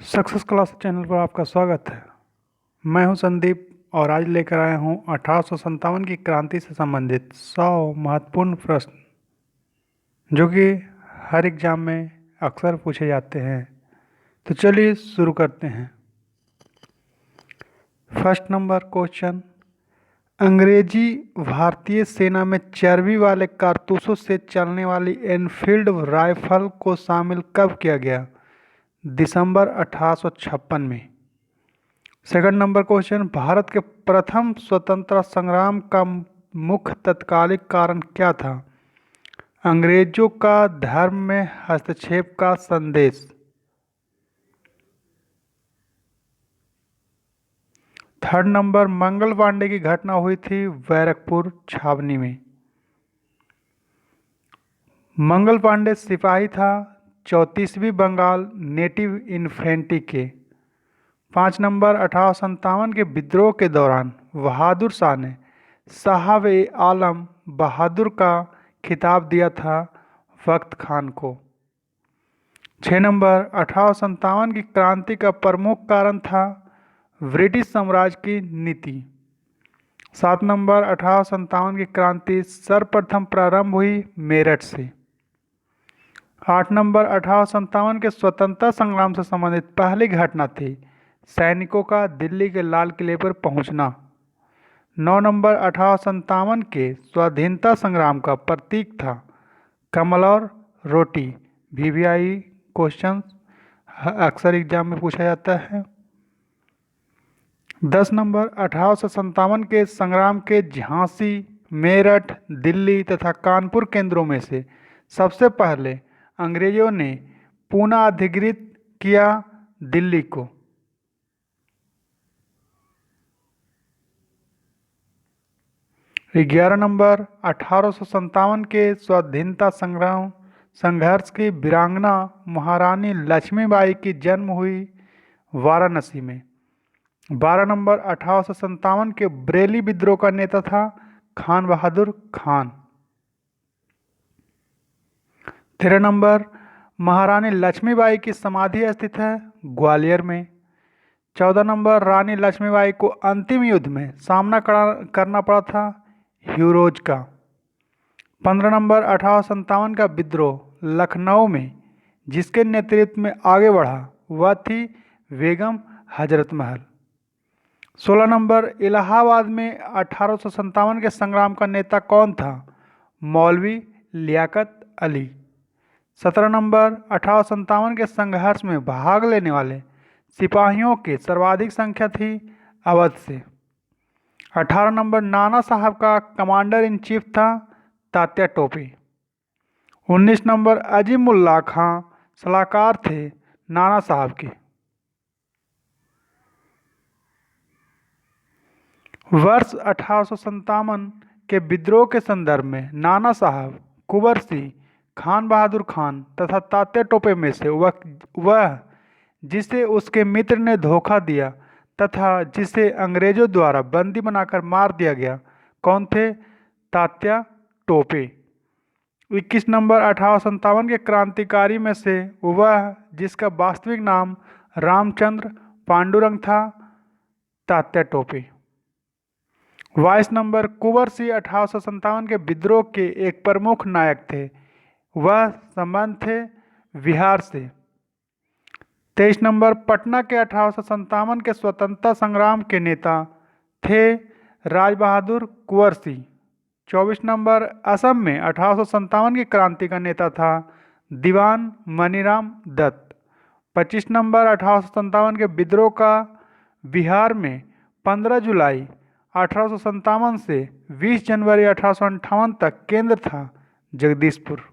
Success class channel पर आपका स्वागत है। मैं हूं संदीप और आज लेकर आया हूं 1857 की क्रांति से संबंधित 100 महत्वपूर्ण प्रश्न जो कि हर एग्जाम में अक्सर पूछे जाते हैं। तो चलिए शुरू करते हैं। फर्स्ट नंबर क्वेश्चन, अंग्रेजी भारतीय सेना में चर्बी वाले कारतूसों से चलने वाली एनफील्ड राइफल को शामिल कब किया गया? दिसंबर 1856 में। सेकंड नंबर क्वेश्चन, भारत के प्रथम स्वतंत्रता संग्राम का मुख्य तत्कालिक कारण क्या था? अंग्रेजों का धर्म में हस्तक्षेप का संदेश। थर्ड नंबर, मंगल पांडे की घटना हुई थी बैरकपुर छावनी में। मंगल पांडे सिपाही था 34वीं बंगाल नेटिव इन्फेंट्री के। 5 नंबर, 1857 के विद्रोह के दौरान बहादुर शाह ने साहब ए आलम बहादुर का खिताब दिया था वक्त खान को। 6 नंबर, 1857 की क्रांति का प्रमुख कारण था ब्रिटिश साम्राज्य की नीति। 7 नंबर, 1857 की क्रांति सर्वप्रथम प्रारंभ हुई मेरठ से। 8 नंबर, 1857 के स्वतंत्रता संग्राम से संबंधित पहली घटना थी सैनिकों का दिल्ली के लाल किले पर पहुंचना। 9 नंबर, 1857 के स्वाधीनता संग्राम का प्रतीक था कमल और रोटी। वीवीआई क्वेश्चन अक्सर एग्जाम में पूछा जाता है। 10 नंबर, 1857 के संग्राम के झांसी, मेरठ, दिल्ली तथा कानपुर केंद्रों में से सबसे पहले अंग्रेजों ने पुनः अधिकृत किया दिल्ली को। 11 नंबर, 1857 के स्वाधीनता संग्राम संघर्ष की वीरांगना महारानी लक्ष्मीबाई की जन्म हुई वाराणसी में। 12 नंबर, 1857 के बरेली विद्रोह का नेता था खान बहादुर खान। 13 नंबर, महारानी लक्ष्मीबाई की समाधि स्थित है ग्वालियर में। 14 नंबर, रानी लक्ष्मीबाई को अंतिम युद्ध में सामना करना पड़ा था ह्यूरोज का। 15 नंबर, 1857 का विद्रोह लखनऊ में जिसके नेतृत्व में आगे बढ़ा वह थी बेगम हजरत महल। 16 नंबर, इलाहाबाद में 1857 के संग्राम का नेता कौन था? मौलवी लियाकत अली। 17 नंबर, 1857 के संघर्ष में भाग लेने वाले सिपाहियों की सर्वाधिक संख्या थी अवध से। 18 नंबर, नाना साहब का कमांडर इन चीफ था तात्या टोपे। 19 नंबर, अजीमुल्ला खां सलाहकार थे नाना साहब के। वर्ष 1857 के विद्रोह के संदर्भ में नाना साहब, कुंवर सिंह, खान बहादुर खान तथा तात्या टोपे में से वह जिसे उसके मित्र ने धोखा दिया तथा जिसे अंग्रेजों द्वारा बंदी बनाकर मार दिया गया कौन थे? तात्या टोपे। 21 नंबर, 1857 के क्रांतिकारी में से वह जिसका वास्तविक नाम रामचंद्र पांडुरंग था तात्या टोपे। 22 नंबर, कुंवर सिंह 1857 के विद्रोह के एक प्रमुख नायक थे, वह संबंध थे बिहार से। 23 नंबर, पटना के 1857 के स्वतंत्रता संग्राम के नेता थे राज बहादुर कुंवर सिंह। 24 नंबर, असम में 1857 की क्रांति का नेता था दीवान मनीराम दत्त। 25 नंबर, 1857 के विद्रोह का बिहार में 15 जुलाई 1857 से 20 जनवरी 1858 तक केंद्र था जगदीशपुर।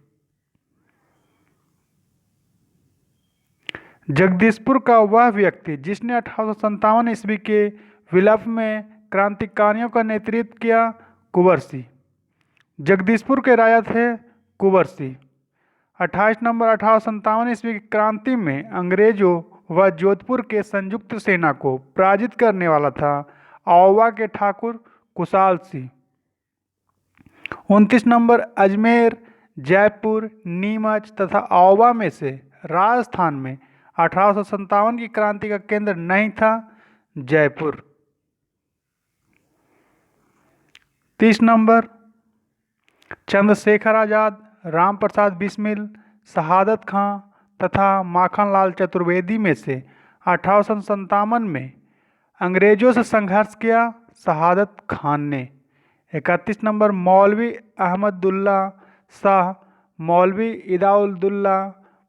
जगदीशपुर का वह व्यक्ति जिसने 1857 ईस्वी के विप्लव में क्रांतिकारियों का नेतृत्व किया कुंवर सिंह। जगदीशपुर के राजा थे कुंवर सिंह। 28 नंबर, 1857 ईस्वी की क्रांति में अंग्रेजों व जोधपुर के संयुक्त सेना को पराजित करने वाला था आওवा के ठाकुर कुशाल सिंह। 29 नंबर, अजमेर, जयपुर, नीमच तथा आওवा में से राजस्थान में 1857 की क्रांति का केंद्र नहीं था जयपुर। 30 नंबर, चंद्रशेखर आजाद, राम प्रसाद बिस्मिल, शहादत खां तथा माखनलाल चतुर्वेदी में से 1857 में अंग्रेजों से संघर्ष किया शहादत खान ने। 31 नंबर, मौलवी अहमदुल्ला शाह, मौलवी इदाउद्दौला,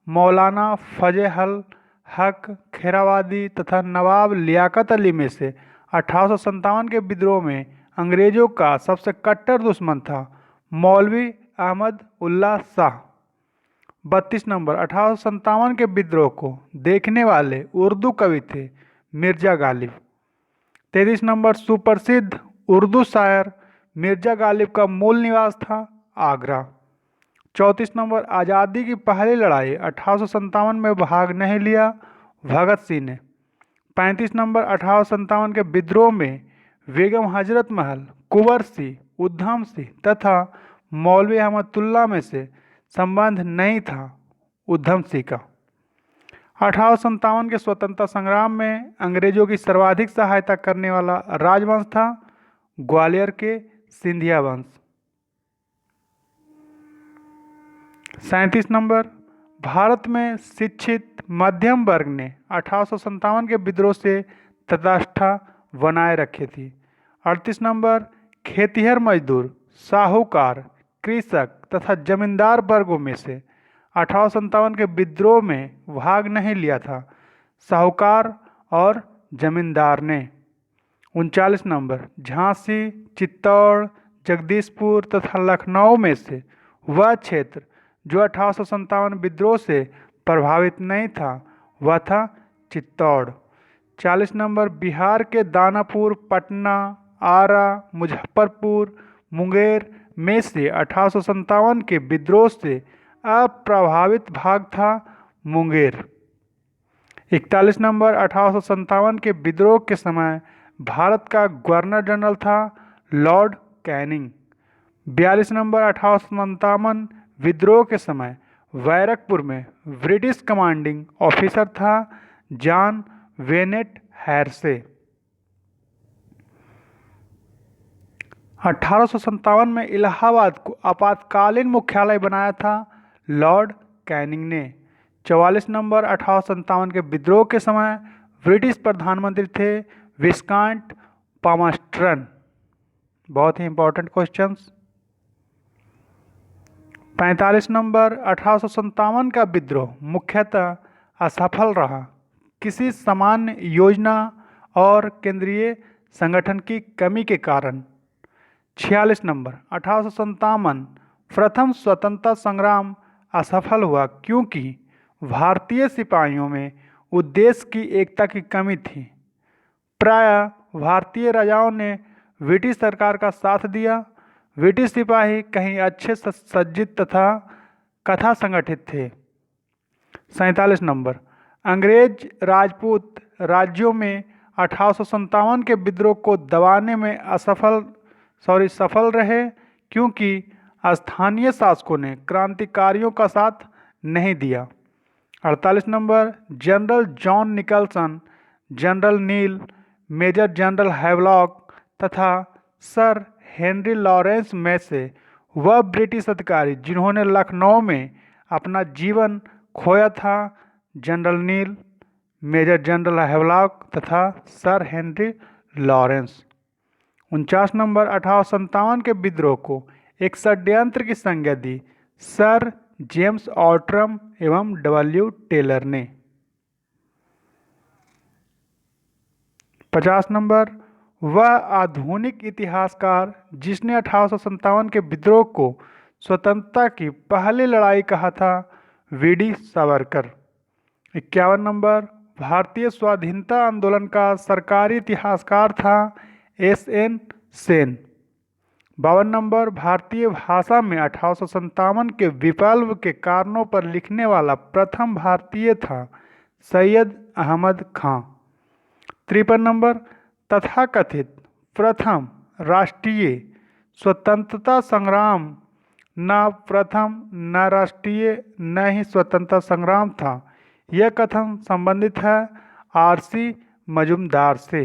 मौलाना फजल हक खेराबादी तथा नवाब लियाकत अली में से 1857 के विद्रोह में अंग्रेजों का सबसे कट्टर दुश्मन था मौलवी अहमद उल्ला शाह। 32 नंबर, 1857 के विद्रोह को देखने वाले उर्दू कवि थे मिर्जा गालिब। 33 नंबर, सुप्रसिद्ध उर्दू शायर मिर्जा गालिब का मूल निवास था आगरा। 34 नंबर, आज़ादी की पहली लड़ाई 1857 में भाग नहीं लिया भगत सिंह ने। 35 नंबर, 1857 के विद्रोह में बेगम हजरत महल, कुंवर सिंह, उधम सिंह तथा मौलवी अहमदुल्ला में से संबंध नहीं था उधम सिंह का। 1857 के स्वतंत्रता संग्राम में अंग्रेजों की सर्वाधिक सहायता करने वाला राजवंश था ग्वालियर के सिंधिया वंश। 37 नंबर, भारत में शिक्षित मध्यम वर्ग ने 1857 के विद्रोह से तटस्थता बनाए रखी थी। 38 नंबर, खेतिहर मजदूर, साहूकार, कृषक तथा जमींदार वर्गों में से 1857 के विद्रोह में भाग नहीं लिया था साहूकार और जमींदार ने। 39 नंबर, झांसी, चित्तौड़, जगदीशपुर तथा लखनऊ में से वह क्षेत्र जो 1857 विद्रोह से प्रभावित नहीं था वह था चित्तौड़। 40 नंबर, बिहार के दानापुर, पटना, आरा, मुजफ्फरपुर, मुंगेर में से 1857 के विद्रोह से अप्रभावित भाग था मुंगेर। 41 नंबर, 1857 के विद्रोह के समय भारत का गवर्नर जनरल था लॉर्ड कैनिंग। 42 नंबर, 1857 विद्रोह के समय बैरकपुर में ब्रिटिश कमांडिंग ऑफिसर था जॉन वेनेट हैरसे। 1857 में इलाहाबाद को आपातकालीन मुख्यालय बनाया था लॉर्ड कैनिंग ने। 44 नंबर, 1857 के विद्रोह के समय ब्रिटिश प्रधानमंत्री थे विस्काउंट पामस्टर्न। बहुत ही इंपॉर्टेंट क्वेश्चंस। 45 नंबर, 1857 का विद्रोह मुख्यतः असफल रहा किसी सामान्य योजना और केंद्रीय संगठन की कमी के कारण। 46 नंबर, 1857 प्रथम स्वतंत्रता संग्राम असफल हुआ क्योंकि भारतीय सिपाहियों में उद्देश्य की एकता की कमी थी। प्रायः भारतीय राजाओं ने ब्रिटिश सरकार का साथ दिया। ब्रिटिश सिपाही कहीं अच्छे सज्जित तथा कथा संगठित थे। 47 नंबर, अंग्रेज राजपूत राज्यों में 1857 के विद्रोह को दबाने में सफल रहे क्योंकि स्थानीय शासकों ने क्रांतिकारियों का साथ नहीं दिया। 48 number, general John Nicholson, general Neill, major general Havelock तथा सर हेनरी लॉरेंस में से वह ब्रिटिश अधिकारी जिन्होंने लखनऊ में अपना जीवन खोया था general Neill, major general Havelock तथा सर हेनरी लॉरेंस। 49 नंबर, 1857 के विद्रोह को एक षड्यंत्र की संज्ञा दी सर जेम्स ऑट्रम एवं डब्ल्यू टेलर ने। 50 नंबर, वह आधुनिक इतिहासकार जिसने 1857 के विद्रोह को स्वतंत्रता की पहली लड़ाई कहा था वीडी सावरकर। 51 नंबर, भारतीय स्वाधीनता आंदोलन का सरकारी इतिहासकार था एस.एन. सेन। 52 नंबर, भारतीय भाषा में 1857 के विप्लव के कारणों पर लिखने वाला प्रथम भारतीय था सैयद अहमद खां। 53 नंबर, तथाकथित प्रथम राष्ट्रीय स्वतंत्रता संग्राम न प्रथम न राष्ट्रीय न ही स्वतंत्रता संग्राम था यह कथन संबंधित है आरसी मजूमदार से।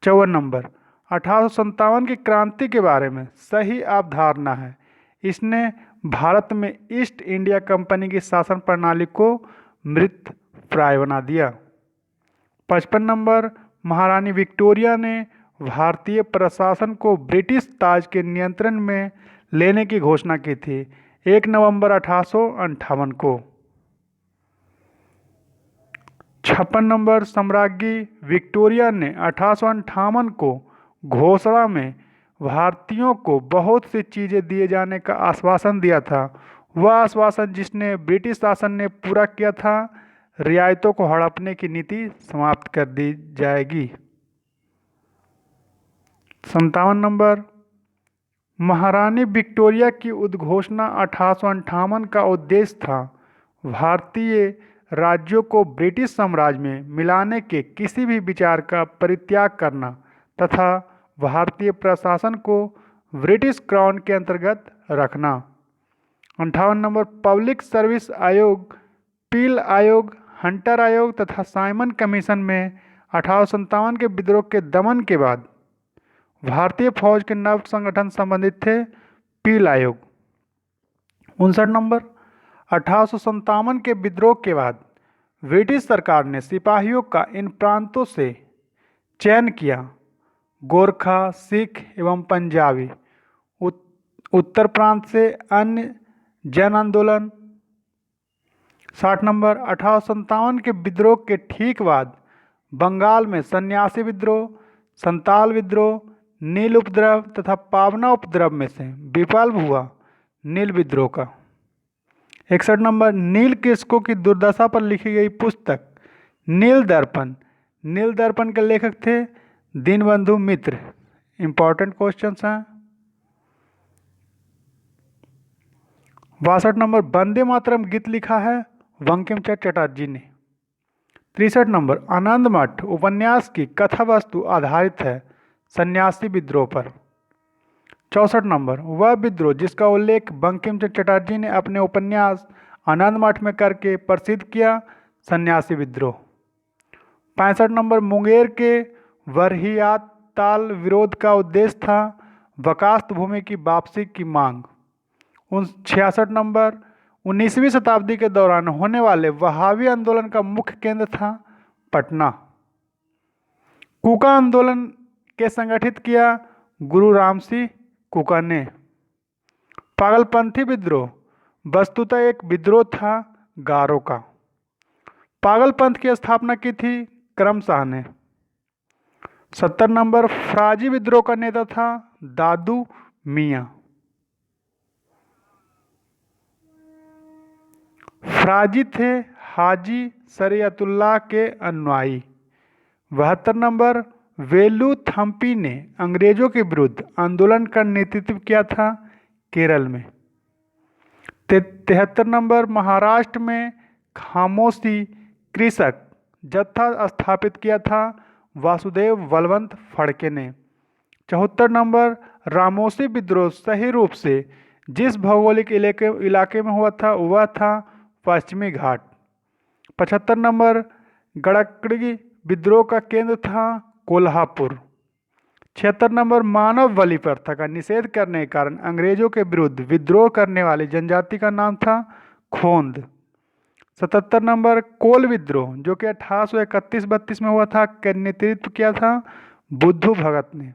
54 नंबर, 1857 की क्रांति के बारे में सही अवधारणा है। इसने भारत में ईस्ट इंडिया कंपनी की शासन प्रणाली को मृत प्राय बना दिया। 55 नंबर, महारानी विक्टोरिया ने भारतीय प्रशासन को ब्रिटिश ताज के नियंत्रण में लेने की घोषणा की थी 1 नवंबर 1858 को। 56 नंबर, सम्राज्ञी विक्टोरिया ने 1858 को घोषणा में भारतीयों को बहुत सी चीज़ें दिए जाने का आश्वासन दिया था। वह आश्वासन जिसने ब्रिटिश शासन ने पूरा किया था। रियायतों को हड़पने की नीति समाप्त कर दी जाएगी। 57 नंबर, महारानी विक्टोरिया की उद्घोषणा 1858 का उद्देश्य था भारतीय राज्यों को ब्रिटिश साम्राज्य में मिलाने के किसी भी विचार का परित्याग करना तथा भारतीय प्रशासन को ब्रिटिश क्राउन के अंतर्गत रखना। 58 नंबर, पब्लिक सर्विस आयोग, पील आयोग, हंटर आयोग तथा साइमन कमीशन में 1857 के विद्रोह के दमन के बाद भारतीय फौज के नव संगठन संबंधित थे पील आयोग। 59 नंबर, 1857 के विद्रोह के बाद ब्रिटिश सरकार ने सिपाहियों का इन प्रांतों से चयन किया। गोरखा, सिख एवं पंजाबी। उत्तर प्रांत से अन्य जन आंदोलन। 60 नंबर, 1857 के विद्रोह के ठीक बाद बंगाल में सन्यासी विद्रोह, संताल विद्रोह, नील उपद्रव तथा पावना उपद्रव में से विफल हुआ नील विद्रोह का। 61 नंबर, नील कृषकों की दुर्दशा पर लिखी गई पुस्तक नील दर्पण। नील दर्पण के लेखक थे दीनबंधु मित्र। इंपॉर्टेंट क्वेश्चंस हैं। 62 नंबर, वंदे मातरम गीत लिखा है बंकिम चंद्र चटर्जी ने। 63 नंबर, आनंद मठ उपन्यास की कथा वस्तु आधारित है सन्यासी विद्रोह पर। 64 नंबर, वह विद्रोह जिसका उल्लेख बंकिम चंद्र चटर्जी ने अपने उपन्यास आनंद मठ में करके प्रसिद्ध किया सन्यासी विद्रोह। 65 नंबर, मुंगेर के वरहियात ताल विरोध का उद्देश्य था वकास्त भूमि की वापसी की मांग। 66 नंबर, 19वीं शताब्दी के दौरान होने वाले वहाबी आंदोलन का मुख्य केंद्र था पटना। कूका आंदोलन के संगठित किया गुरु रामसी कूका ने। पागलपंथी विद्रोह वस्तुतः एक विद्रोह था गारो का। पागलपंथ की स्थापना की थी करम शाह ने। 70 नंबर, फराजी विद्रोह का नेता था दादू मियाँ। फराजी थे हाजी शरीयतुल्लाह के अनुयायी। 72 नंबर, वेलू थम्पी ने अंग्रेजों के विरुद्ध आंदोलन का नेतृत्व किया था केरल में। 73 नंबर, महाराष्ट्र में खामोशी कृषक जत्था स्थापित किया था वासुदेव बलवंत फड़के ने। 74 नंबर, रामोसी विद्रोह सही रूप से जिस भौगोलिक इलाके में हुआ था वह था पश्चिमी घाट। 75 नंबर, गड़कड़ी विद्रोह का केंद्र था कोल्हापुर। 76 नंबर, मानव बलि प्रथा का निषेध करने के कारण अंग्रेजों के विरुद्ध विद्रोह करने वाली जनजाति का नाम था खोंद। 77 नंबर, कोल विद्रोह जो कि 1831-32 में हुआ था का नेतृत्व किया था बुद्धू भगत ने।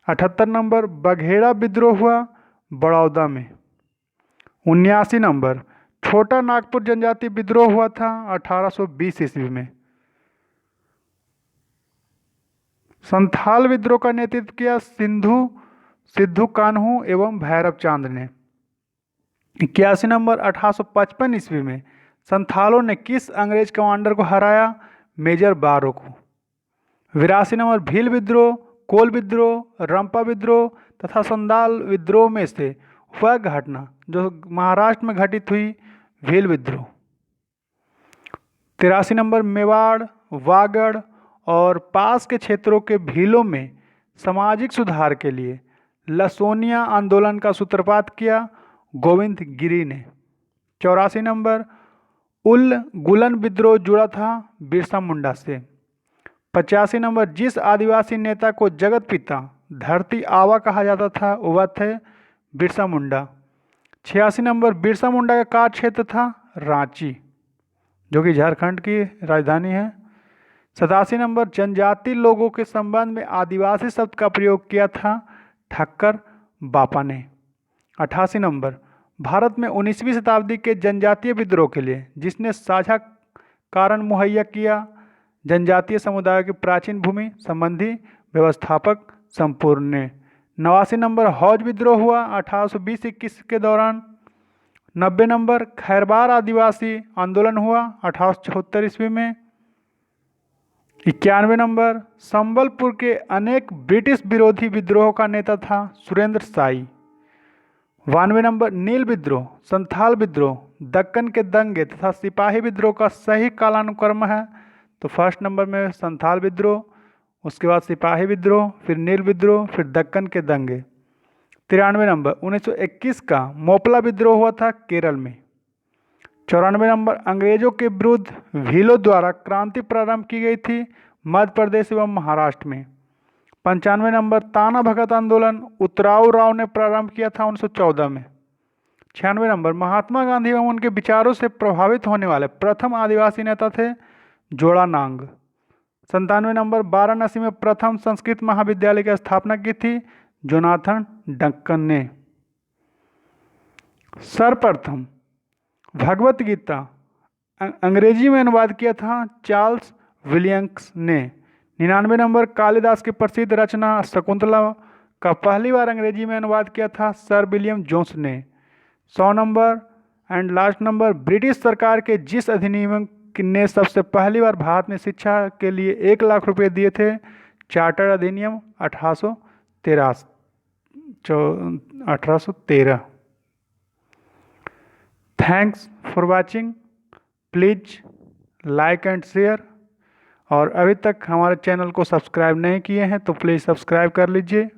78 नंबर, बघेड़ा विद्रोह हुआ बड़ौदा में। 79 नंबर, छोटा नागपुर जनजाति विद्रोह हुआ था 1820 ईस्वी में। संथाल विद्रोह का नेतृत्व किया सिद्धू कान्हू एवं भैरव चांद ने। 81 नंबर, 1855 ईस्वी में संथालों ने किस अंग्रेज कमांडर को हराया? मेजर बारो को। 82 नंबर, भील विद्रोह, कोल विद्रोह, रंपा विद्रोह तथा संदाल विद्रोह में से वह घटना जो महाराष्ट्र में घटित हुई भील विद्रोह। 83 नंबर, मेवाड़, वागड़ और पास के क्षेत्रों के भीलों में सामाजिक सुधार के लिए लसोनिया आंदोलन का सूत्रपात किया गोविंद गिरी ने। 84 नंबर, उल गुलन विद्रोह जुड़ा था बिरसा मुंडा से। 85 नंबर, जिस आदिवासी नेता को जगत पिता धरती आवा कहा जाता था वह थे बिरसा मुंडा। 86 नंबर, बिरसा मुंडा का कार्य क्षेत्र था रांची, जो कि झारखंड की राजधानी है। 87 नंबर, जनजाति लोगों के संबंध में आदिवासी शब्द का प्रयोग किया था ठक्कर बापा ने। 88 नंबर, भारत में 19वीं शताब्दी के जनजातीय विद्रोह के लिए जिसने साझा कारण मुहैया किया, जनजातीय समुदाय की प्राचीन भूमि संबंधी व्यवस्थापक संपूर्ण ने। 89 नंबर, हौज विद्रोह हुआ 1820-21 के दौरान। 90 नंबर, खैरवार आदिवासी आंदोलन हुआ 1874 ईस्वी में। 91 नंबर, संबलपुर के अनेक ब्रिटिश विरोधी विद्रोह का नेता था सुरेंद्र साई। 92 नंबर, नील विद्रोह, संथाल विद्रोह, दक्कन के दंगे तथा सिपाही विद्रोह का सही कालानुक्रम है। तो फर्स्ट नंबर में संथाल विद्रोह, उसके बाद सिपाही विद्रोह, फिर नील विद्रोह, फिर दक्कन के दंगे। 93 नंबर, 1921 का मोपला विद्रोह हुआ था केरल में। 94 नंबर, अंग्रेजों के विरुद्ध भीलों द्वारा क्रांति प्रारंभ की गई थी मध्य प्रदेश एवं महाराष्ट्र में। 95 नंबर, ताना भगत आंदोलन उतराव राव ने प्रारंभ किया था 1914 में। 96 नंबर, महात्मा गांधी एवं उनके विचारों से प्रभावित होने वाले प्रथम आदिवासी नेता थे जोड़ा नांग। 97 नंबर, वाराणसी में प्रथम संस्कृत महाविद्यालय की स्थापना की थी जोनाथन डंकन ने। सर्वप्रथम भगवत गीता अंग्रेजी में अनुवाद किया था चार्ल्स विलियम्स ने। 99 नंबर, कालिदास की प्रसिद्ध रचना शकुंतला का पहली बार अंग्रेजी में अनुवाद किया था सर विलियम जोन्स ने। 100 number and last number, British सरकार के जिस अधिनियम ने सबसे पहली बार भारत में शिक्षा के लिए 1 लाख रुपए दिए थे, चार्टर अधिनियम 1813। Thanks for watching, please like and share. और अभी तक हमारे चैनल को सब्सक्राइब नहीं किए हैं तो प्लीज़ सब्सक्राइब कर लीजिए।